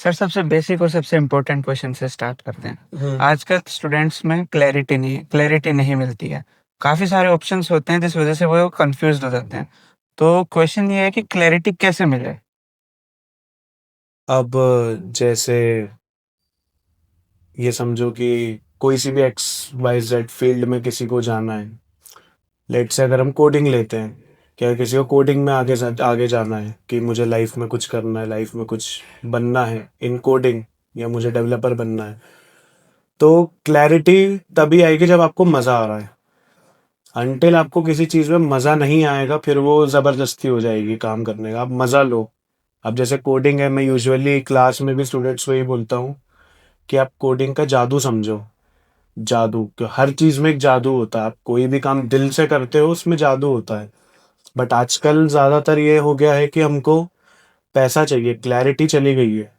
Sir सबसे basic और सबसे इम्पोर्टेंट क्वेश्चन से स्टार्ट करते हैं। हम्म आजकल स्टूडेंट्स में क्लैरिटी नहीं मिलती है। काफ़ी सारे ऑप्शंस होते हैं जिस वजह से वो कंफ्यूज्ड हो जाते हैं। तो क्वेश्चन ये है कि क्लैरिटी कैसे मिले? अब जैसे ये समझो कि कोई सी भी एक्स वाई जेड फील्ड में किसी को जाना है। लेट से अगर हम कोडिंग लेते हैं, क्या किसी को कोडिंग में आगे जाना है कि मुझे लाइफ में कुछ करना है, लाइफ में कुछ बनना है इन कोडिंग, या मुझे डेवलपर बनना है, तो क्लैरिटी तभी आएगी जब आपको मज़ा आ रहा है। अनटिल आपको किसी चीज़ में मज़ा नहीं आएगा, फिर वो ज़बरदस्ती हो जाएगी काम करने का। आप मज़ा लो। अब जैसे कोडिंग है, मैं यूजुअली क्लास में भी स्टूडेंट्स को ये बोलता हूँ कि आप कोडिंग का जादू समझो। जादू, कि हर चीज़ में एक जादू होता है। आप कोई भी काम दिल से करते हो, उसमें जादू होता है। बट आजकल ज़्यादातर ये हो गया है कि हमको पैसा चाहिए, क्लैरिटी चली गई है।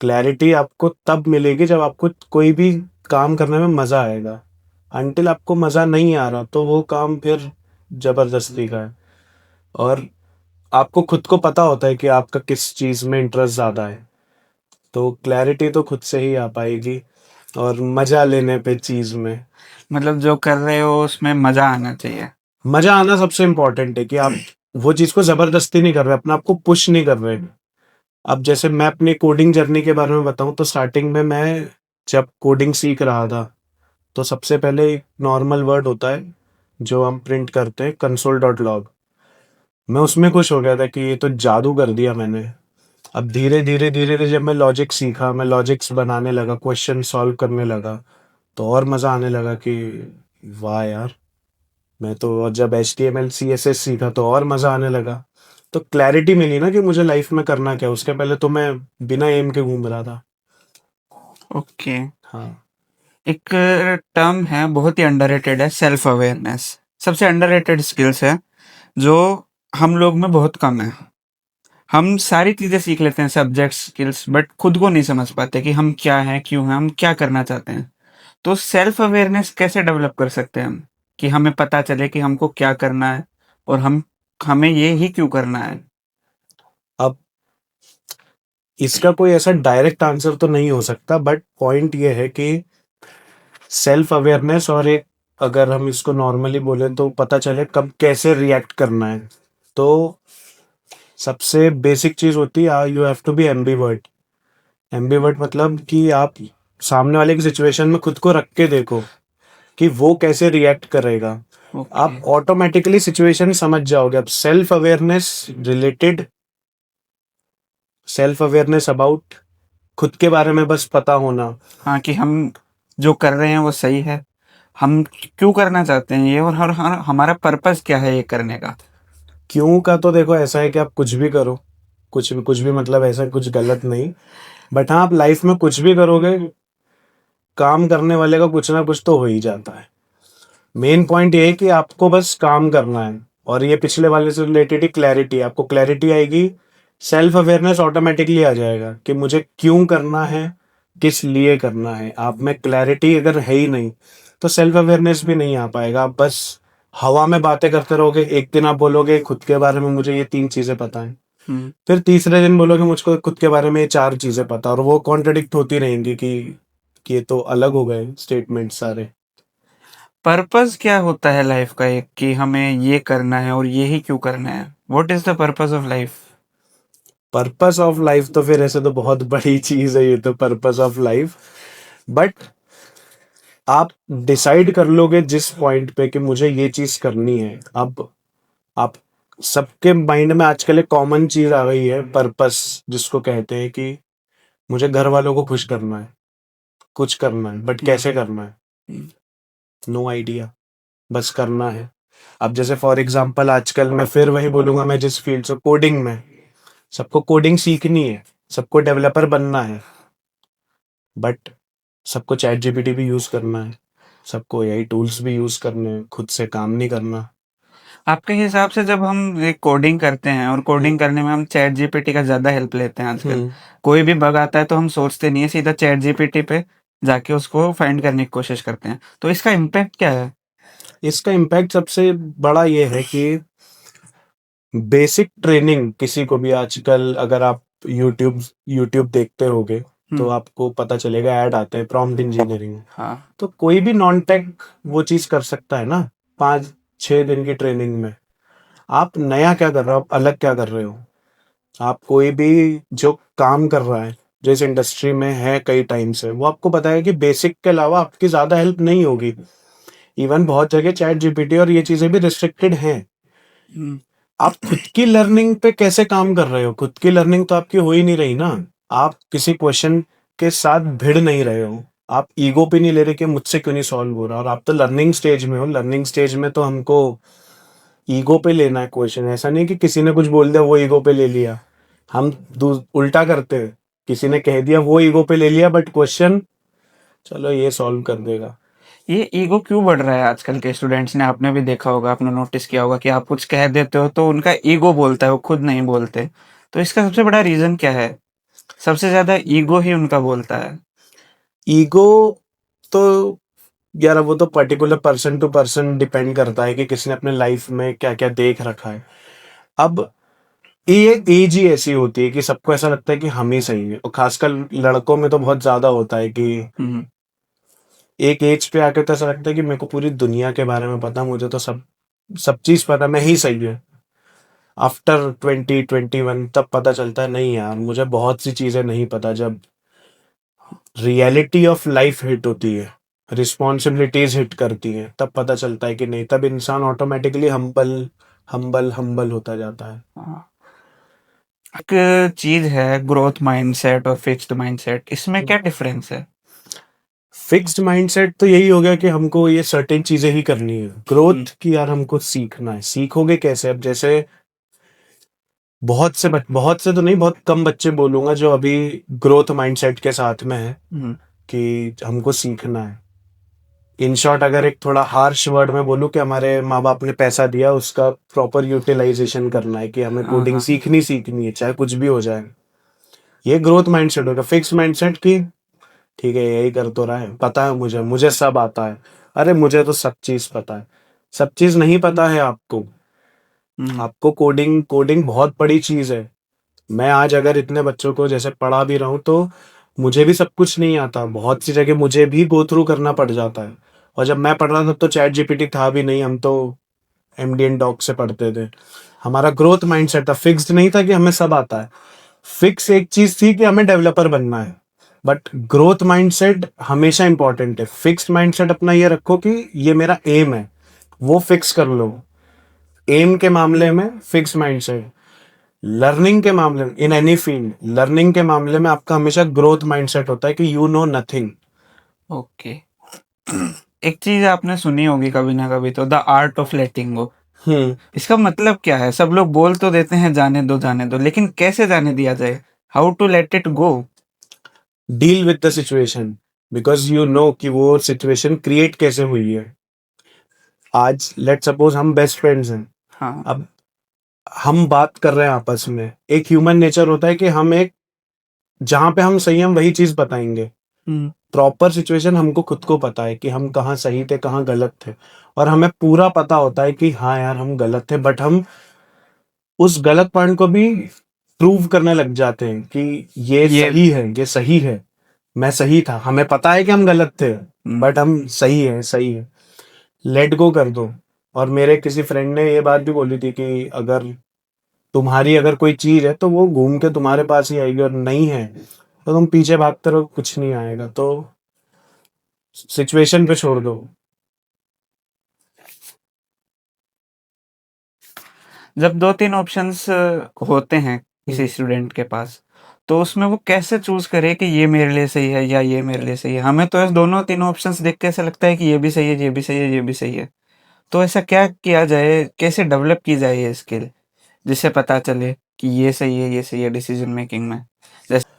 क्लैरिटी आपको तब मिलेगी जब आपको कोई भी काम करने में मज़ा आएगा। अनटिल आपको मज़ा नहीं आ रहा, तो वो काम फिर ज़बरदस्ती का है। और आपको खुद को पता होता है कि आपका किस चीज़ में इंटरेस्ट ज़्यादा है, तो क्लैरिटी तो खुद से ही आ पाएगी, और मज़ा लेने पे चीज़ में। मतलब जो कर रहे हो उसमें मज़ा आना चाहिए। मज़ा आना सबसे इम्पोर्टेंट है कि आप वो चीज़ को ज़बरदस्ती नहीं कर रहे, अपने आप को पुश नहीं कर रहे। अब जैसे मैं अपनी कोडिंग जर्नी के बारे में बताऊं, तो स्टार्टिंग में मैं जब कोडिंग सीख रहा था, तो सबसे पहले एक नॉर्मल वर्ड होता है जो हम प्रिंट करते हैं, कंसोल डॉट लॉग। मैं उसमें खुश हो गया था कि ये तो जादू कर दिया मैंने। अब धीरे धीरे धीरे धीरे जब मैं लॉजिक सीखा, मैं लॉजिक्स बनाने लगा, क्वेश्चन सॉल्व करने लगा, तो और मज़ा आने लगा कि वाह यार। मैं तो, और जब H T M L C S S सीखा तो और मज़ा आने लगा। तो क्लैरिटी मिली ना कि मुझे लाइफ में करना क्या है। उसके पहले तो मैं बिना एम के घूम रहा था। ओके। हाँ। एक टर्म है बहुत ही अंडररेटेड है, सेल्फ अवेयरनेस। सबसे अंडररेटेड स्किल्स है जो हम लोग में बहुत कम है। हम सारी चीज़ें सीख लेते हैं, सब्जेक्ट स्किल्स, बट खुद को नहीं समझ पाते कि हम क्या हैं, क्यों हैं, हम क्या करना चाहते हैं। तो सेल्फ अवेयरनेस कैसे डेवलप कर सकते हैं हम कि हमें पता चले कि हमको क्या करना है और हमें ये ही क्यों करना है? अब इसका कोई ऐसा डायरेक्ट आंसर तो नहीं हो सकता, बट पॉइंट ये है कि सेल्फ अवेयरनेस, और एक, अगर हम इसको नॉर्मली बोले तो पता चले कब कैसे रिएक्ट करना है। तो सबसे बेसिक चीज होती है, you have to be ambivert. Ambivert मतलब कि आप सामने वाले की सिचुएशन में खुद को रख के देखो कि वो कैसे रिएक्ट करेगा। ओके। आप ऑटोमेटिकली सिचुएशन समझ जाओगे। अब सेल्फ अवेयरनेस अबाउट खुद के बारे में बस पता होना। हाँ, कि हम जो कर रहे हैं वो सही है, हम क्यों करना चाहते हैं ये, और हमारा पर्पस क्या है ये करने का। क्यों का तो देखो, ऐसा है कि आप कुछ भी करो, कुछ भी मतलब ऐसा कुछ गलत नहीं। बट हाँ, आप लाइफ में कुछ भी करोगे, काम करने वाले का कुछ ना कुछ तो हो ही जाता है। मेन पॉइंट ये है कि आपको बस काम करना है। और ये पिछले वाले से रिलेटेड ही क्लैरिटी, आपको क्लैरिटी आएगी, सेल्फ अवेयरनेस ऑटोमेटिकली आ जाएगा कि मुझे क्यों करना है, किस लिए करना है। आप में क्लैरिटी अगर है ही नहीं, तो सेल्फ अवेयरनेस भी नहीं आ पाएगा। आप बस हवा में बातें करते रहोगे। एक दिन आप बोलोगे खुद के बारे में मुझे ये 3 चीजें पता है, हम्म। फिर तीसरे दिन बोलोगे मुझको खुद के बारे में ये 4 चीजें पता, और वो कॉन्ट्रडिक्ट होती रहेंगी कि ये तो अलग हो गए स्टेटमेंट सारे। पर्पस क्या होता है लाइफ का, एक कि हमें ये करना है और ये ही क्यों करना है? What is the purpose of life? Purpose of life तो फिर ऐसे तो बहुत बड़ी चीज है ये तो, पर्पस ऑफ लाइफ। बट आप डिसाइड कर लोगे जिस पॉइंट पे कि मुझे ये चीज करनी है। अब आप, सबके माइंड में आजकल एक कॉमन चीज आ गई है, पर्पस जिसको कहते हैं कि मुझे घर वालों को खुश करना है, कुछ करना है, बट कैसे करना है, नो आइडिया, बस करना है। अब जैसे फॉर एग्जांपल, आजकल मैं फिर वही बोलूंगा, मैं जिस फील्ड से, कोडिंग में, सबको कोडिंग सीखनी है, सबको डेवलपर बनना है, बट सबको चैट जीपीटी भी यूज करना है, सबको एआई टूल्स भी यूज करने हैं, खुद से काम नहीं करना। आपके हिसाब से जब हम एक कोडिंग करते हैं और कोडिंग करने में हम चैट जीपीटी का ज़्यादा हेल्प लेते हैं आजकल। हम्म कोई भी बग आता है तो हम सोचते नहीं है, सीधा चैट जीपीटी पे जाके उसको फाइंड करने की कोशिश करते हैं। तो इसका इम्पैक्ट क्या है? इसका इम्पैक्ट सबसे बड़ा ये है कि बेसिक ट्रेनिंग किसी को भी आजकल, अगर आप यूट्यूब यूट्यूब देखते होगे तो हम्म। आपको पता चलेगा, ऐड आते हैं प्रॉम्प्ट इंजीनियरिंग। हाँ। तो कोई भी नॉन टेक वो चीज कर सकता है ना, 5-6 दिन की ट्रेनिंग में। आप नया क्या कर रहे हो, आप अलग क्या कर रहे हो? आप कोई भी जो काम कर रहा है, जो इस इंडस्ट्री में है कई टाइम से, वो आपको पता है कि बेसिक के अलावा आपकी ज्यादा हेल्प नहीं होगी। इवन बहुत जगह चैट जीपीटी और ये चीजें भी रिस्ट्रिक्टेड हैं। हम्म। आप खुद की लर्निंग पे कैसे काम कर रहे हो? खुद की लर्निंग तो आपकी हो ही नहीं रही ना। आप किसी क्वेश्चन के साथ भिड़ नहीं रहे हो। आप ईगो पे नहीं ले रहे कि मुझसे क्यों नहीं सॉल्व हो रहा, और आप तो लर्निंग स्टेज में हो। लर्निंग स्टेज में तो हमको ईगो पे लेना है क्वेश्चन। ऐसा नहीं कि किसी ने कुछ बोल दिया वो ईगो पे ले लिया। हम उल्टा करते हैं, किसी ने कह दिया वो ईगो पे ले लिया, बट क्वेश्चन चलो ये सॉल्व कर देगा। ये ईगो क्यों बढ़ रहा है आजकल के स्टूडेंट्स ने? आपने भी देखा होगा, आपने नोटिस किया होगा कि आप कुछ कह देते हो तो उनका ईगो बोलता है, वो खुद नहीं बोलते। तो इसका सबसे बड़ा रीजन क्या है? सबसे ज्यादा ईगो ही उनका बोलता है। ईगो तो यार वो तो particular person to person depend करता है कि किसने अपने लाइफ में क्या क्या देख रखा है। अब ये एज ही ऐसी होती है कि सबको ऐसा लगता है कि हम ही सही है, और खासकर लड़कों में तो बहुत ज्यादा होता है कि हम्म। एक एज पे आके तो ऐसा लगता है कि मेरे को पूरी दुनिया के बारे में पता, मुझे तो सब सब चीज पता, मैं ही सही है। आफ्टर 20-21 तब पता चलता है नहीं यार, मुझे बहुत सी चीजें नहीं पता। जब रियलिटी ऑफ लाइफ हिट होती है, रिस्पॉन्सिबिलिटीज हिट करती हैं, तब पता चलता है कि नहीं, तब इंसान ऑटोमेटिकली हम्बल हम्बल हम्बल होता जाता है। हाँ। एक चीज है ग्रोथ माइंडसेट और फिक्स्ड माइंडसेट, इसमें क्या डिफरेंस है? फिक्स्ड माइंडसेट तो यही हो गया कि हमको ये सर्टेन चीजें ही करनी है। हम्म। ग्रोथ की यार हमको सीखना है। सीखोगे कैसे? अब जैसे बहुत से तो नहीं, बहुत कम बच्चे बोलूंगा जो अभी ग्रोथ माइंडसेट के साथ में है हम्म। कि हमको सीखना है। इन शॉर्ट अगर एक थोड़ा हार्श वर्ड में बोलूँ कि हमारे माँ बाप ने पैसा दिया, उसका प्रॉपर यूटिलाइजेशन करना है, कि हमें हाँ कोडिंग हाँ। सीखनी है चाहे कुछ भी हो जाए। ये ग्रोथ माइंडसेट होगा। फिक्स माइंडसेट की ठीक है यही कर तो रहा है, पता है मुझे, मुझे सब आता है। अरे मुझे तो सब चीज पता है। सब चीज नहीं पता है आपको। हम्म। आपको कोडिंग कोडिंग बहुत बड़ी चीज है। मैं आज अगर इतने बच्चों को जैसे पढ़ा भी रहा हूँ तो मुझे भी सब कुछ नहीं आता। बहुत सी जगह मुझे भी गो थ्रू करना पड़ जाता है। और जब मैं पढ़ रहा था तो चैट जीपीटी था भी नहीं, हम तो एमडीएन डॉक से पढ़ते थे। हमारा ग्रोथ माइंडसेट था, फिक्स्ड नहीं था कि हमें सब आता है। फिक्स एक चीज थी कि हमें डेवलपर बनना है। बट ग्रोथ माइंडसेट हमेशा इंपॉर्टेंट है। फिक्स्ड माइंडसेट अपना ये रखो कि ये मेरा एम है, वो फिक्स कर लो। एम के मामले में फिक्स माइंडसेट। लर्निंग के मामले में, इन एनी फील्ड, लर्निंग के मामले में आपका हमेशा ग्रोथ माइंडसेट होता है कि यू नो नथिंग। ओके। एक चीज आपने सुनी होगी कभी ना कभी तो, द आर्ट ऑफ लेटिंग गो। हम्म। इसका मतलब क्या है? सब लोग बोल तो देते हैं जाने दो, लेकिन कैसे जाने दिया जाए? How to let it go? Deal with the situation, because you know कि वो सिचुएशन क्रिएट कैसे हुई है। आज लेट सपोज हम बेस्ट फ्रेंड्स हैं। हाँ। अब हम बात कर रहे हैं आपस में, एक ह्यूमन नेचर होता है कि हम एक, जहां पे हम सही हम वही चीज बताएंगे। हम्म। प्रॉपर सिचुएशन हमको खुद को पता है कि हम कहाँ सही थे कहाँ गलत थे। और हमें पूरा पता होता है कि हाँ यार हम गलत थे, बट हम उस गलत पॉइंट को भी प्रूव करने लग जाते हैं कि ये ये। सही है, ये सही है। मैं सही था, हमें पता है कि हम गलत थे, हम्म। बट हम सही है, सही है। लेट गो कर दो। और मेरे किसी फ्रेंड ने ये बात भी बोली थी कि अगर तुम्हारी अगर कोई चीज है तो वो घूम के तुम्हारे पास ही आएगी, और नहीं है तो तुम पीछे भागते रहो, कुछ नहीं आएगा। तो सिचुएशन पे छोड़ दो। जब दो तीन ऑप्शंस होते हैं किसी हम्म। स्टूडेंट के पास, तो उसमें वो कैसे चूज करे कि ये मेरे लिए सही है या ये मेरे लिए सही है? हमें तो ऐसे दोनों तीनों ऑप्शंस देख के ऐसा लगता है कि ये भी सही है, ये भी सही है, ये भी सही है। तो ऐसा क्या किया जाए, कैसे डेवलप की जाए ये स्किल, जिससे पता चले कि ये सही है, ये सही है डिसीजन मेकिंग में? जैसे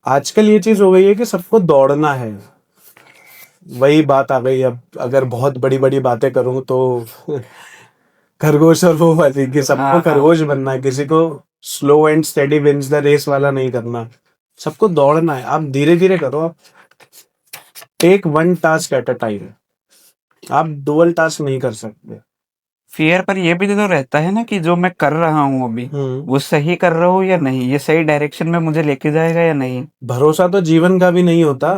आजकल ये चीज हो गई है कि सबको दौड़ना है। वही बात आ गई। अब अगर बहुत बड़ी बड़ी बातें करूं तो खरगोश और वो वाली, कि सबको हाँ हाँ। खरगोश बनना है, किसी को slow and steady wins the race वाला नहीं करना। सबको दौड़ना है। आप धीरे धीरे करो। आप take one task at a time. आप डुअल टास्क नहीं कर सकते। फियर पर ये भी तो रहता है ना कि जो मैं कर रहा हूँ अभी, वो सही कर रहा हूँ या नहीं, ये सही डायरेक्शन में मुझे लेके जाएगा या नहीं। भरोसा तो जीवन का भी नहीं होता।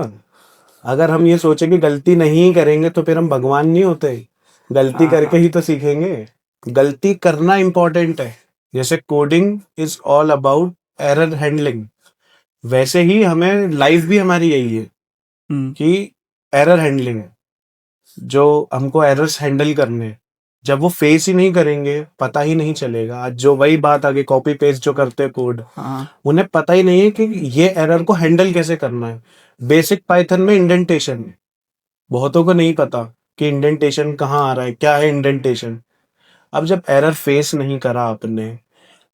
अगर हम ये सोचे कि गलती नहीं करेंगे तो फिर हम भगवान नहीं होते। गलती हाँ करके ही तो सीखेंगे। गलती करना इंपॉर्टेंट है। जैसे coding is all about error handling, वैसे ही हमें लाइफ भी हमारी यही है हम्म, कि एरर हैंडलिंग है। जो हमको एरर्स हैंडल करने हैं, जब वो फेस ही नहीं करेंगे पता ही नहीं चलेगा। आज जो वही बात आगे कॉपी पेस्ट जो करते हैं कोड, हाँ उन्हें पता ही नहीं है कि ये एरर को हैंडल कैसे करना है। बेसिक पाइथन में इंडेंटेशन, बहुतों को नहीं पता कि इंडेंटेशन कहाँ आ रहा है, क्या है इंडेंटेशन। अब जब एरर फेस नहीं करा आपने,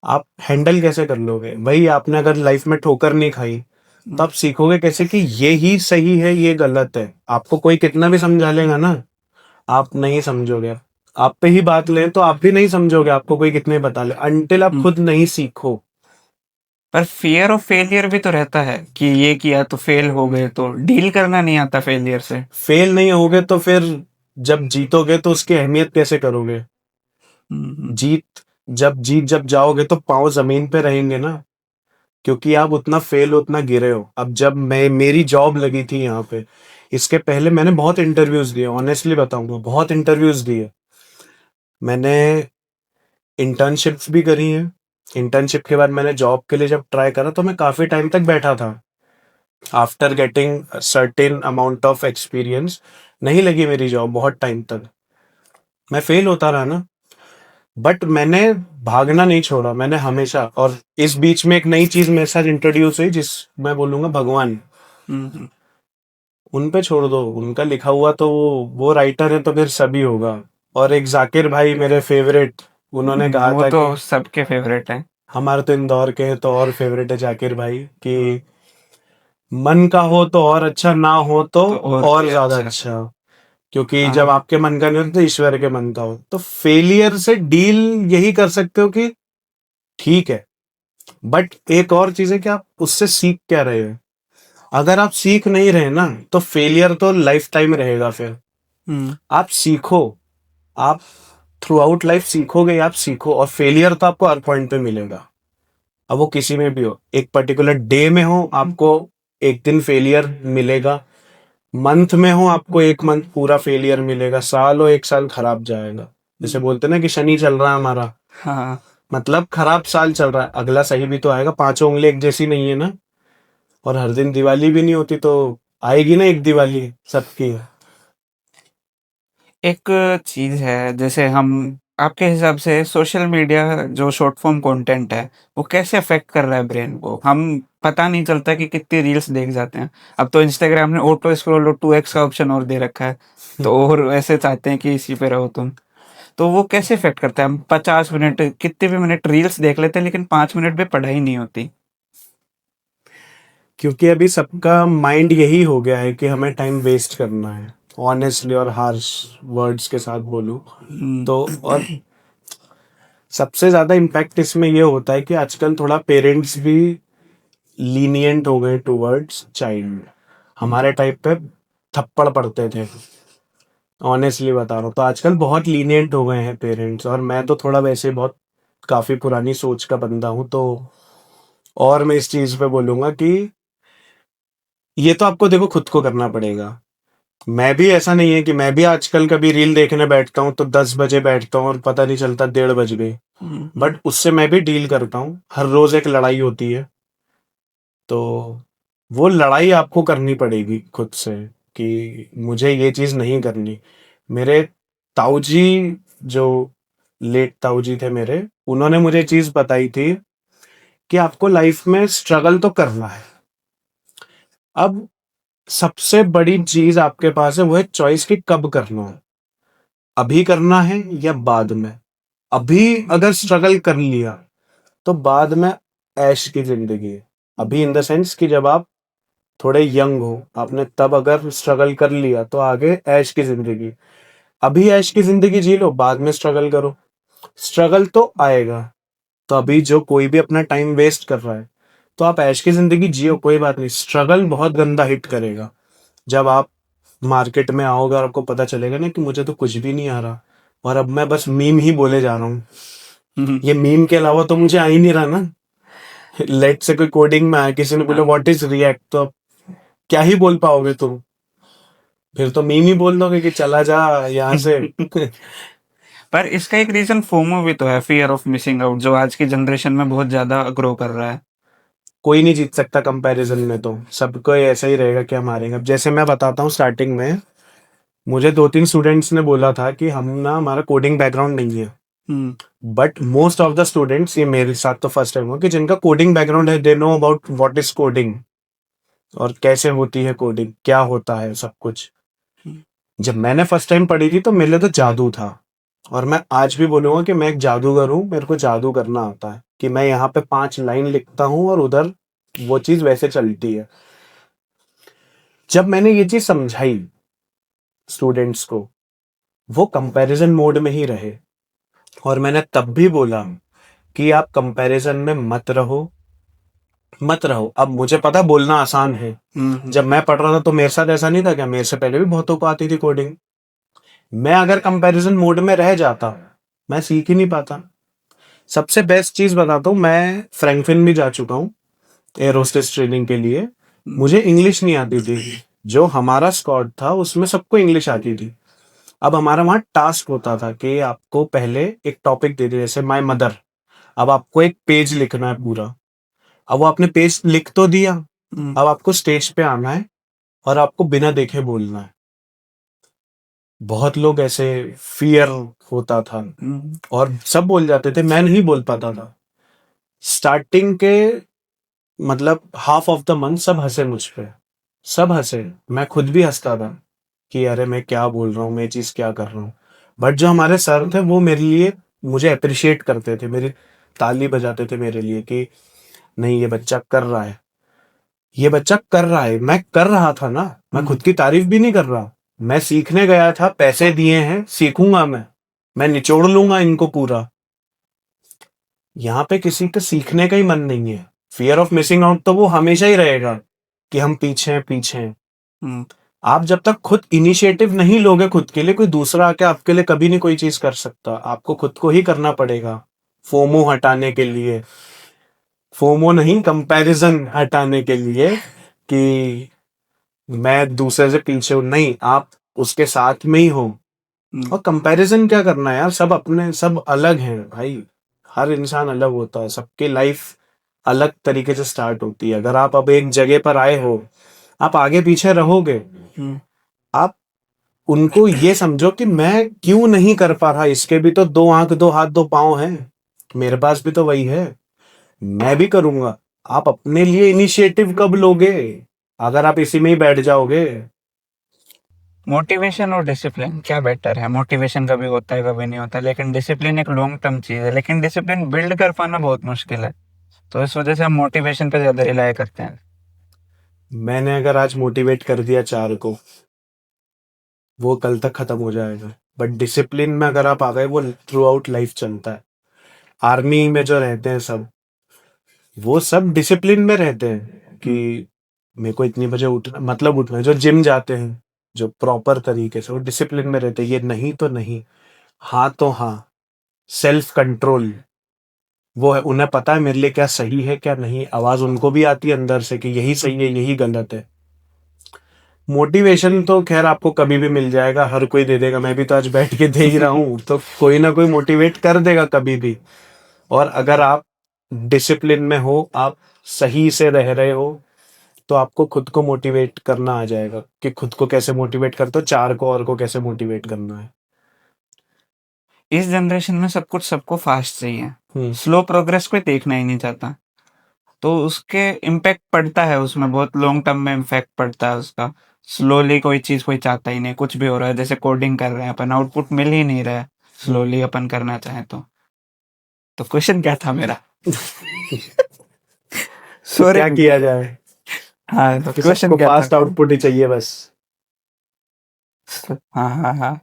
आप हैंडल कैसे कर लोगे? वही आपने अगर लाइफ में ठोकर नहीं खाई तो आप सीखोगे कैसे कि ये ही सही है ये गलत है। आपको कोई कितना भी समझा लेगा ना, आप नहीं समझोगे। आप पे ही बात लें तो आप भी नहीं समझोगे, आपको कोई कितने बता ले, अनटिल आप हम्म। खुद नहीं सीखो। पर फियर ऑफ फेलियर भी तो रहता है कि ये किया तो फेल हो गए, तो डील करना नहीं आता फेलियर से। फेल नहीं होगे तो फिर जब जीतोगे तो उसकी अहमियत कैसे करोगे? हम्म, जीत जब जाओगे तो पाँव जमीन पे रहेंगे ना, क्योंकि आप उतना फेल हो, उतना गिरे हो। अब जब मैं मेरी जॉब लगी थी यहाँ पे, इसके पहले मैंने बहुत इंटरव्यूज दिए, ऑनेस्टली बताऊंगा बहुत इंटरव्यूज दिए मैंने। इंटर्नशिप्स भी करी हैं। इंटर्नशिप के बाद मैंने जॉब के लिए जब ट्राई करा तो मैं काफी टाइम तक बैठा था। After getting certain amount of experience नहीं लगी मेरी जॉब बहुत टाइम तक। मैं फेल होता रहा ना, बट मैंने भागना नहीं छोड़ा, मैंने हमेशा। और इस बीच में एक नई चीज मेरे साथ इंट्रोड्यूस हुई, जिस मैं बोलूंगा भगवान। हम्म, उन पे छोड़ दो, उनका लिखा हुआ तो वो राइटर है तो फिर सभी होगा। और एक जाकिर भाई मेरे फेवरेट, उन्होंने कहा वो था तो कि सबके फेवरेट है। हमारे तो इंदौर के हैं तो और फेवरेट है जाकिर भाई, कि मन का हो तो और अच्छा, ना हो तो तो और और भी ज्यादा अच्छा। अच्छा। क्योंकि जब हाँ। आपके मन का नहीं हो तो ईश्वर के मन का हो। तो फेलियर से डील यही कर सकते हो कि ठीक है, बट एक और चीज है कि आप उससे सीख क्या रहे हो। अगर आप सीख नहीं रहे ना तो फेलियर तो लाइफ टाइम रहेगा। फिर हम्म, आप सीखो, आप थ्रू आउट लाइफ सीखोगे, आप सीखो। और फेलियर तो आपको हर पॉइंट पे मिलेगा, अब वो किसी में भी हो। एक पर्टिकुलर डे में हो आपको एक दिन फेलियर मिलेगा, मंथ में हो आपको एक मंथ पूरा फेलियर मिलेगा, साल हो एक साल खराब जाएगा। जैसे बोलते हैं ना कि शनि चल रहा है हमारा, हाँ। मतलब खराब साल चल रहा है, अगला सही भी तो आएगा। पांचों उंगली एक जैसी नहीं है ना। और हर दिन दिवाली भी नहीं होती, तो आएगी ना एक दिवाली सबकी। एक चीज है, जैसे हम, आपके हिसाब से सोशल मीडिया जो शॉर्ट फॉर्म कंटेंट है, वो कैसे अफेक्ट कर रहा है ब्रेन को? हम पता नहीं चलता कि कितनी रील्स देख जाते हैं। अब तो इंस्टाग्राम ने ऑटो स्क्रॉल और 2x का ऑप्शन और दे रखा है, तो और ऐसे चाहते हैं कि इसी पे रहो तुम। तो वो कैसे इफेक्ट करता है? हम 50 मिनट, कितने भी मिनट रील्स देख लेते हैं, लेकिन 5 मिनट पे पढ़ाई नहीं होती। क्योंकि अभी सबका माइंड यही हो गया है कि हमें टाइम वेस्ट करना है, ऑनेस्टली और हार्श वर्ड्स के साथ बोलूं हम्म, तो। और सबसे ज्यादा इम्पैक्ट इसमें ये होता है कि आजकल थोड़ा पेरेंट्स भी लीनियंट हो गए टुवर्ड्स चाइल्ड। हमारे टाइप पे थप्पड़ पड़ते थे, ऑनेस्टली बता रहा हूँ। तो आजकल बहुत लीनियंट हो गए हैं पेरेंट्स, और मैं तो थोड़ा वैसे बहुत काफी पुरानी सोच का बंदा हूँ तो। और मैं इस चीज पे बोलूंगा कि ये तो आपको देखो खुद को करना पड़ेगा। मैं भी ऐसा नहीं है कि मैं भी आजकल कभी रील देखने बैठता हूँ तो 10 बजे बैठता हूँ और पता नहीं चलता 1:30 बज गए। हम्म, बट उससे मैं भी डील करता हूँ, हर रोज एक लड़ाई होती है। तो वो लड़ाई आपको करनी पड़ेगी खुद से कि मुझे ये चीज नहीं करनी। मेरे ताऊजी, जो लेट ताऊजी थे मेरे, उन्होंने मुझे चीज बताई थी कि आपको लाइफ में स्ट्रगल तो करना है। अब सबसे बड़ी चीज आपके पास है, वो है चॉइस कि कब करना है। अभी करना है या बाद में। अभी अगर स्ट्रगल कर लिया तो बाद में ऐश की जिंदगी है। अभी इन द सेंस कि जब आप थोड़े यंग हो, आपने तब अगर स्ट्रगल कर लिया तो आगे ऐश की जिंदगी। अभी ऐश की जिंदगी जी लो, बाद में स्ट्रगल करो। स्ट्रगल तो आएगा। तो अभी जो कोई भी अपना टाइम वेस्ट कर रहा है, तो आप ऐश की जिंदगी जियो, कोई बात नहीं। स्ट्रगल बहुत गंदा हिट करेगा जब आप मार्केट में आओगे और आपको पता चलेगा ना कि मुझे तो कुछ भी नहीं आ रहा, और अब मैं बस मीम ही बोले जा रहा हूँ। हम्म, ये मीम के अलावा तो मुझे आ ही नहीं रहा ना। लेट से कोई कोडिंग में आया, किसी ने बोला व्हाट इज रिएक्ट, तो अब क्या ही बोल पाओगे तुम? फिर तो मीम ही बोल दोगे कि चला जा यहाँ से। पर इसका एक रीजन फोमो भी तो है, फियर ऑफ मिसिंग आउट, जो आज की जनरेशन में बहुत ज्यादा ग्रो कर रहा है। कोई नहीं जीत सकता कंपैरिजन में, तो सबको ऐसा ही रहेगा कि हम हारेंगे। अब जैसे मैं बताता हूँ, स्टार्टिंग में मुझे 2-3 स्टूडेंट्स ने बोला था कि हम ना, हमारा कोडिंग बैकग्राउंड नहीं है। Hmm, but most of the students, ये मेरे साथ तो फर्स्ट टाइम हुआ कि जिनका कोडिंग बैकग्राउंड है, they know about what is coding और कैसे होती है कोडिंग, क्या होता है सब कुछ। हम्म, जब मैंने फर्स्ट टाइम पढ़ी थी तो मेरे लिए तो जादू था। और मैं आज भी बोलूंगा कि मैं एक जादूगर हूँ, मेरे को जादू करना आता है कि मैं यहाँ पे 5 लाइन लिखता हूँ और उधर वो चीज वैसे चलती है। जब मैंने ये चीज समझाई स्टूडेंट्स को, वो कंपैरिजन मोड में ही रहे। और मैंने तब भी बोला कि आप कंपैरिजन में मत रहो, मत रहो। अब मुझे पता बोलना आसान है। हम्म, जब मैं पढ़ रहा था तो मेरे साथ ऐसा नहीं था क्या? मेरे से पहले भी बहुतों को आती थी कोडिंग। मैं अगर कंपैरिजन मोड में रह जाता, मैं सीख ही नहीं पाता। सबसे बेस्ट चीज बताता हूँ, मैं फ्रैंकफिन भी जा चुका हूँ एयर होस्टेस ट्रेनिंग के लिए। मुझे इंग्लिश नहीं आती थी। जो हमारा स्क्वाड था उसमें सबको इंग्लिश आती थी। अब हमारा वहां टास्क होता था कि आपको पहले एक टॉपिक दे दिया, जैसे माय मदर। अब आपको एक पेज लिखना है पूरा। अब वो आपने पेज लिख तो दिया, हम्म, अब आपको स्टेज पे आना है और आपको बिना देखे बोलना है। बहुत लोग ऐसे, फियर होता था हम्म, और सब बोल जाते थे, मैं नहीं बोल पाता था। स्टार्टिंग के मतलब हाफ ऑफ द मंथ सब हंसे मुझ पे, सब हंसे। मैं खुद भी हंसता था कि अरे मैं क्या बोल रहा हूँ, मैं ये चीज क्या कर रहा हूँ। बट जो हमारे सर थे वो मेरे लिए, मुझे अप्रिशिएट करते थे, मेरी ताली बजाते थे मेरे लिए कि नहीं, ये बच्चा कर रहा है, ये बच्चा कर रहा है। मैं कर रहा था ना, मैं हम्म, खुद की तारीफ भी नहीं कर रहा। मैं सीखने गया था, पैसे दिए हैं, सीखूंगा मैं निचोड़ लूंगा इनको पूरा। यहाँ पे किसी का सीखने का ही मन नहीं है। फियर ऑफ मिसिंग आउट तो वो हमेशा ही रहेगा कि हम पीछे हैं, पीछे हैं। हम्म, आप जब तक खुद इनिशिएटिव नहीं लोगे खुद के लिए, कोई दूसरा आके आपके लिए कभी नहीं कोई चीज कर सकता। आपको खुद को ही करना पड़ेगा फोमो हटाने के लिए। फोमो नहीं, कंपैरिजन हटाने के लिए कि मैं दूसरे से पीछे हूं। नहीं, आप उसके साथ में ही हो। हम्म। और कंपैरिजन क्या करना है यार, सब अपने, सब अलग हैं भाई। हर इंसान अलग होता है, सबकी लाइफ अलग तरीके से स्टार्ट होती है। अगर आप अब एक जगह पर आए हो, आप आगे पीछे रहोगे। हम्म, आप उनको ये समझो कि मैं क्यों नहीं कर पा रहा, इसके भी तो 2 आंख, 2 हाथ, 2 पांव हैं, मेरे पास भी तो वही है, मैं भी करूंगा। आप अपने लिए इनिशिएटिव कब लोगे अगर आप इसी में ही बैठ जाओगे? मोटिवेशन और डिसिप्लिन क्या बेटर है? मोटिवेशन कभी होता है कभी नहीं होता, लेकिन डिसिप्लिन एक लॉन्ग टर्म चीज है, लेकिन डिसिप्लिन बिल्ड कर पाना बहुत मुश्किल है। तो इस वजह से हम मोटिवेशन पे ज्यादा रिलाय करते हैं। मैंने अगर आज मोटिवेट कर दिया 4 को, वो कल तक खत्म हो जाएगा। बट डिसिप्लिन में अगर आप आ गए, वो थ्रू आउट लाइफ चलता है। आर्मी में जो रहते हैं सब, वो सब डिसिप्लिन में रहते हैं कि हम्म, मेरे को इतनी बजे उठना, मतलब उठना है। जो जिम जाते हैं, जो प्रॉपर तरीके से, वो डिसिप्लिन में रहते हैं। ये नहीं तो नहीं, हाँ तो हाँ, सेल्फ कंट्रोल वो है। उन्हें पता है मेरे लिए क्या सही है क्या नहीं। आवाज उनको भी आती है अंदर से कि यही सही है, यही गलत है। मोटिवेशन तो खैर आपको कभी भी मिल जाएगा, हर कोई दे देगा। मैं भी तो आज बैठ के दे ही रहा हूँ, तो कोई ना कोई मोटिवेट कर देगा कभी भी। और अगर आप डिसिप्लिन में हो, आप सही से रह रहे हो, तो आपको खुद को मोटिवेट करना आ जाएगा कि खुद को कैसे मोटिवेट करते हो, 4 को और को कैसे मोटिवेट करना है। इस जनरेशन में सब कुछ सबको फास्ट चाहिए। हम्म। स्लो प्रोग्रेस कोई देखना ही नहीं चाहता। तो उसके इम्पैक्ट पड़ता है उसमें, बहुत लॉन्ग टर्म में इम्पैक्ट पड़ता है उसका। स्लोली कोई चीज कोई चाहता ही नहीं, कुछ भी हो रहा है, जैसे कोडिंग कर रहे हैं अपन, आउटपुट मिल ही नहीं रहा है। हम्म। स्लोली अपन करना चाहें तो क्वेश्चन क्या था मेरा? तो सॉरी क्या भैया। किया जाए हाँ, तो कि क्वेश्चन सबको क्या था? फास्ट आउटपुट ही चाहिए बस? हाँ, हाँ, हाँ।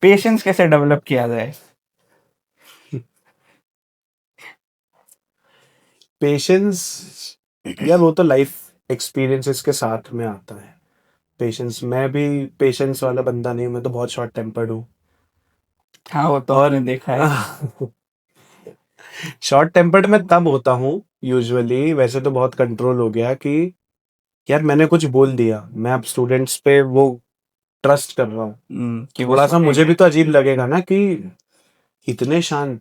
पेशेंस कैसे डेवलप किया जाए? पेशेंस, यार वो तो लाइफ एक्सपीरियंसेस के साथ में आता है। पेशेंस, मैं भी पेशेंस वाला बंदा नहीं हूं, मैं तो बहुत शॉर्ट टेम्पर्ड हूँ। हाँ, वो तो और आपने देखा है। शॉर्ट टेम्पर्ड मैं तब होता हूँ यूजुअली, वैसे तो बहुत कंट्रोल हो गया, कि यार मैंने कुछ बोल दिया, मैं अब स्टूडेंट्स पे वो ट्रस्ट कर रहा हूँ, कि वो थोड़ा सा मुझे सुनेंगे। भी तो अजीब लगेगा ना कि इतने शांत,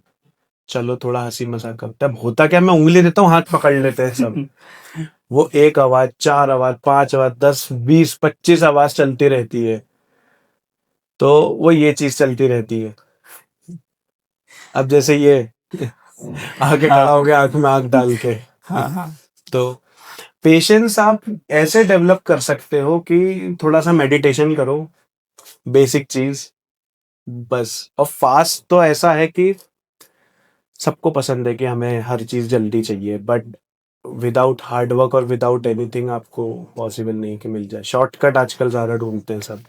चलो थोड़ा हंसी मजाक करते हैं। अब होता क्या, मैं उंगली देता हूँ, हाथ पकड़ लेते हैं सब। वो एक आवाज, चार आवाज, पांच आवाज, 10, 20, 25 आवाज चलती रहती है। तो वो ये चीज चलती रहती है। अब जैसे ये आगे हाँ, खड़ा हो गया, आंख में आंख डाल के। हाँ, हाँ। तो पेशेंस आप ऐसे डेवलप कर सकते हो कि थोड़ा सा मेडिटेशन करो, बेसिक चीज बस। और फास्ट तो ऐसा है कि सबको पसंद है कि हमें हर चीज जल्दी चाहिए, बट विदाउट हार्ड वर्क और विदाउट एनीथिंग आपको पॉसिबल नहीं कि मिल जाए। शॉर्टकट आजकल ज्यादा ढूंढते हैं सब।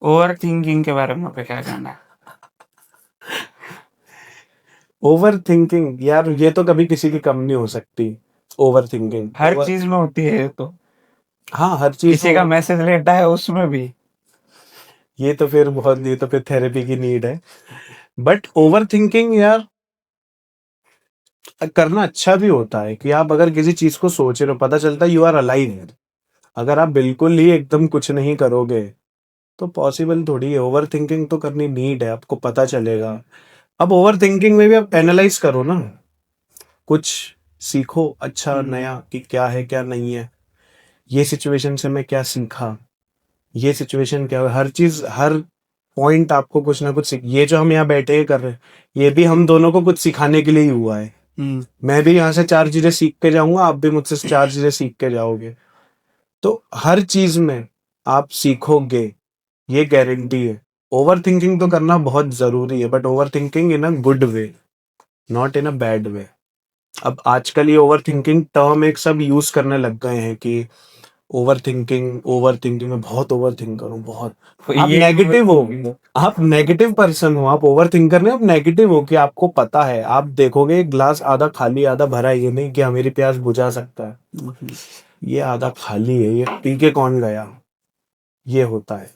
ओवर थिंकिंग के बारे में आपका क्या कहना है? ओवर थिंकिंग, यार ये तो कभी किसी की कम नहीं हो सकती। ओवर थिंकिंग, हर ओवर, चीज में होती है ये तो। हाँ हर चीज में किसी का मैसेज लेटा है उसमें भी। ये तो फिर थेरेपी की नीड है। बट ओवर थिंकिंग यार करना अच्छा भी होता है, कि आप अगर किसी चीज को सोच रहे हो, पता चलता है यू आर अलाइव। अगर आप बिल्कुल ही एकदम कुछ नहीं करोगे तो पॉसिबल थोड़ी है। ओवर थिंकिंग तो करनी नीड है, आपको पता चलेगा। अब ओवर थिंकिंग में भी आप एनालाइज करो ना, कुछ सीखो अच्छा नया, कि क्या है क्या नहीं है, ये सिचुएशन से मैं क्या सीखा, ये सिचुएशन क्या है। हर चीज, हर पॉइंट आपको कुछ ना कुछ सीख। ये जो हम यहाँ बैठे हैं कर रहे हैं, ये भी हम दोनों को कुछ सिखाने के लिए ही हुआ है। मैं भी यहाँ से चार चीजें सीख के जाऊंगा, आप भी मुझसे चार चीजें सीख के जाओगे। तो हर चीज में आप सीखोगे, ये गारंटी है। ओवर थिंकिंग तो करना बहुत जरूरी है, but over thinking in a good way, not in a bad way. अब आजकल ये ओवर थिंकिंग टर्म एक सब यूज करने लग गए हैं कि ओवर थिंकिंग में बहुत ओवर थिंक करूं बहुत। तो आप ये नेगेटिव हो, आप नेगेटिव पर्सन हो, आप ओवर थिंकर नहीं, आप नेगेटिव हो, कि आपको पता है, आप देखोगे ग्लास आधा खाली आधा भरा है, ये नहीं कि हाँ, मेरी प्यास बुझा सकता है, ये आधा खाली है, ये पी के कौन गया, ये होता है।